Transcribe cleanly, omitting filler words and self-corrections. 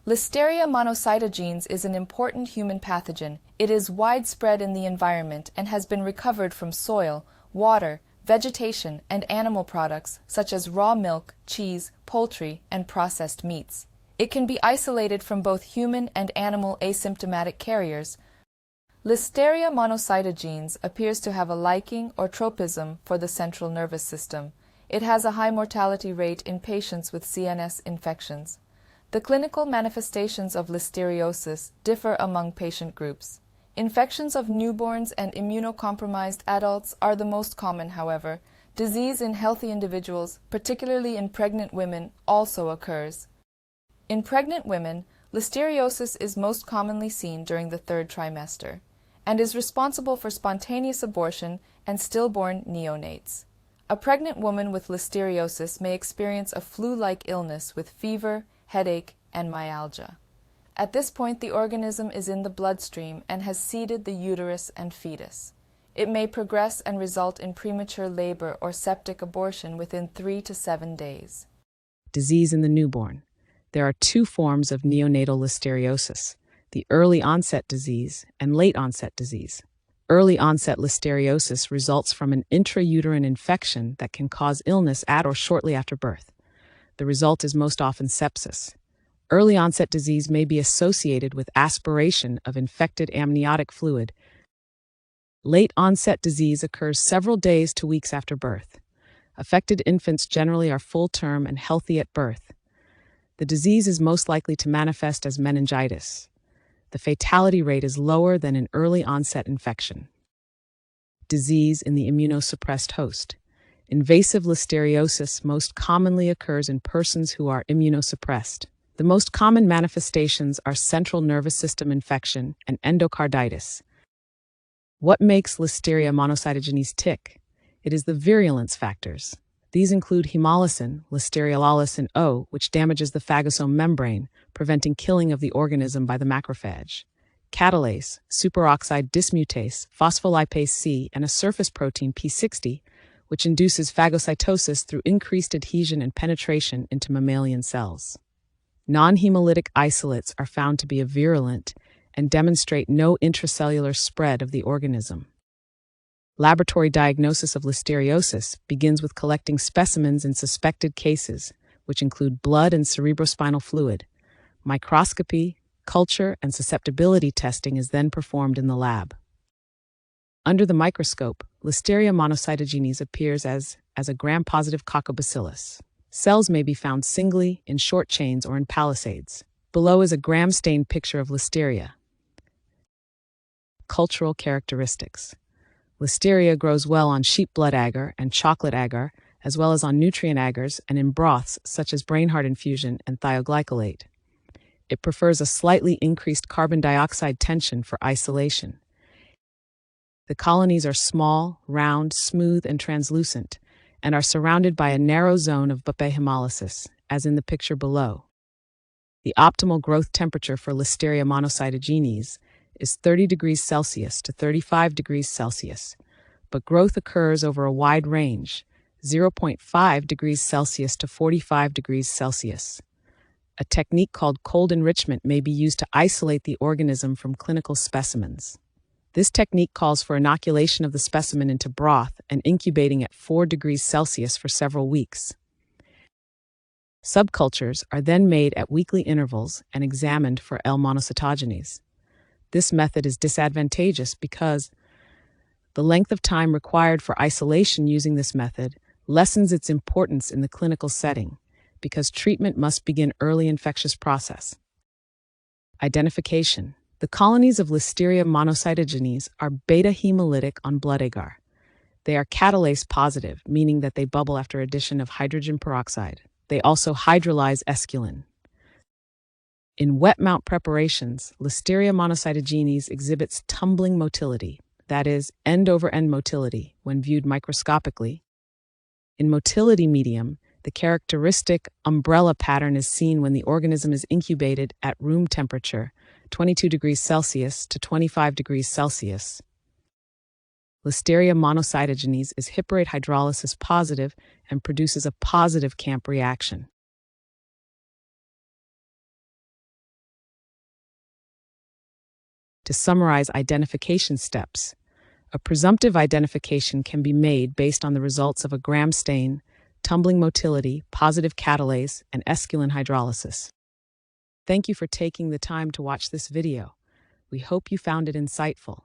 Listeria monocytogenes is an important human pathogen. It is widespread in the environment and has been recovered from soil, water, vegetation, and animal products such as raw milk, cheese, poultry, and processed meats. It can be isolated from both human and animal asymptomatic carriers. Listeria monocytogenes appears to have a liking or tropism for the central nervous system. It has a high mortality rate in patients with CNS infections. The clinical manifestations of listeriosis differ among patient groups. Infections of newborns and immunocompromised adults are the most common, however. Disease in healthy individuals, particularly in pregnant women, also occurs. In pregnant women, listeriosis is most commonly seen during the third trimester and is responsible for spontaneous abortion and stillborn neonates. A pregnant woman with listeriosis may experience a flu-like illness with fever, headache, and myalgia. At this point, the organism is in the bloodstream and has seeded the uterus and fetus. It may progress and result in premature labor or septic abortion within 3 to 7 days. Disease in the newborn. There are two forms of neonatal listeriosis: the early onset disease and late onset disease. Early onset listeriosis results from an intrauterine infection that can cause illness at or shortly after birth. The result is most often sepsis. Early onset disease may be associated with aspiration of infected amniotic fluid. Late onset disease occurs several days to weeks after birth. Affected infants generally are full-term and healthy at birth. The disease is most likely to manifest as meningitis. The fatality rate is lower than an early onset infection. Disease in the immunosuppressed host. Invasive listeriosis most commonly occurs in persons who are immunosuppressed. The most common manifestations are central nervous system infection and endocarditis. What makes Listeria monocytogenes tick? It is the virulence factors. These include hemolysin, Listeriolysin O, which damages the phagosome membrane, preventing killing of the organism by the macrophage; catalase, superoxide dismutase, phospholipase C, and a surface protein P60, which induces phagocytosis through increased adhesion and penetration into mammalian cells. Non-hemolytic isolates are found to be virulent and demonstrate no intracellular spread of the organism. Laboratory diagnosis of listeriosis begins with collecting specimens in suspected cases, which include blood and cerebrospinal fluid. Microscopy, culture, and susceptibility testing is then performed in the lab. Under the microscope, Listeria monocytogenes appears as a gram-positive coccobacillus. Cells may be found singly, in short chains, or in palisades. Below is a gram-stained picture of Listeria. Cultural characteristics. Listeria grows well on sheep blood agar and chocolate agar, as well as on nutrient agars and in broths such as brainheart infusion and thioglycolate. It prefers a slightly increased carbon dioxide tension for isolation. The colonies are small, round, smooth, and translucent, and are surrounded by a narrow zone of bupae hemolysis, as in the picture below. The optimal growth temperature for Listeria monocytogenes is 30 degrees Celsius to 35 degrees Celsius, but growth occurs over a wide range, 0.5 degrees Celsius to 45 degrees Celsius. A technique called cold enrichment may be used to isolate the organism from clinical specimens. This technique calls for inoculation of the specimen into broth and incubating at 4 degrees Celsius for several weeks. Subcultures are then made at weekly intervals and examined for L. monocytogenes. This method is disadvantageous because the length of time required for isolation using this method lessens its importance in the clinical setting, because treatment must begin early infectious process. Identification. The colonies of Listeria monocytogenes are beta-hemolytic on blood agar. They are catalase positive, meaning that they bubble after addition of hydrogen peroxide. They also hydrolyze esculin. In wet mount preparations, Listeria monocytogenes exhibits tumbling motility, that is, end-over-end motility, when viewed microscopically. In motility medium, the characteristic umbrella pattern is seen when the organism is incubated at room temperature, 22 degrees Celsius to 25 degrees Celsius. Listeria monocytogenes is heparate hydrolysis positive and produces a positive camp reaction. To summarize identification steps, a presumptive identification can be made based on the results of a Gram stain, tumbling motility, positive catalase, and esculin hydrolysis. Thank you for taking the time to watch this video. We hope you found it insightful.